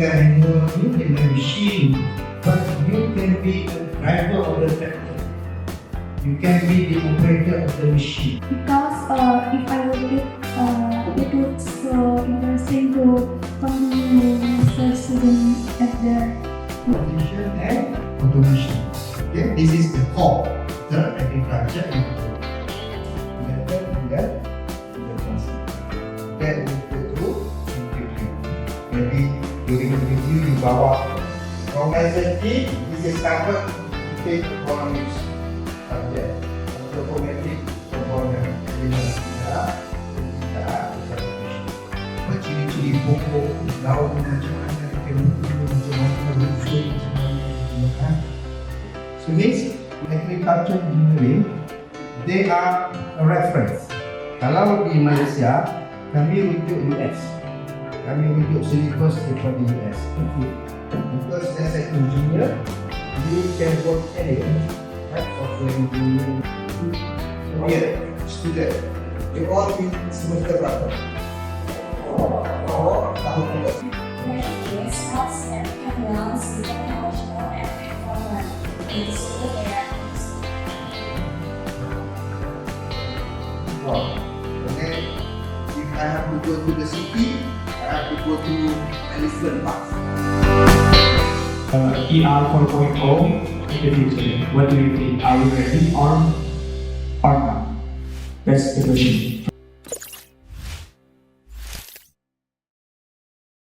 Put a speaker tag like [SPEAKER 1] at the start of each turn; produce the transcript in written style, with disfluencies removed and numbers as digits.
[SPEAKER 1] can handle you in a machine, but you can be the driver of the tractor. You can be the operator of the machine.
[SPEAKER 2] Because if I would it would so interesting to continue research students at the
[SPEAKER 1] Supervision and automation. Okay, this is the core, the agriculture and then we go through review. Maybe during the review you bawa from SNT, this is covered to take economics subject, anthropometric component, ciri-ciri pokok, daun macam mana, chemical macam mana, roofing macam mana. So this agriculture engineering, they are a reference. Kalau di Malaysia, kami rujuk US. Kami rujuk syllabus daripada US. Because as an engineer, you can work anywhere. Right? Software engineering. Yeah, student. You all in semester berapa? Oh, tahun berapa?
[SPEAKER 3] Yes, and balance international and informal. It's good there.
[SPEAKER 1] Wow. Okay. If I have to go to the city, I have to go to Elephant Park.
[SPEAKER 4] ER 4.0 in the future. What do you think? Are we ready or not? That's the question.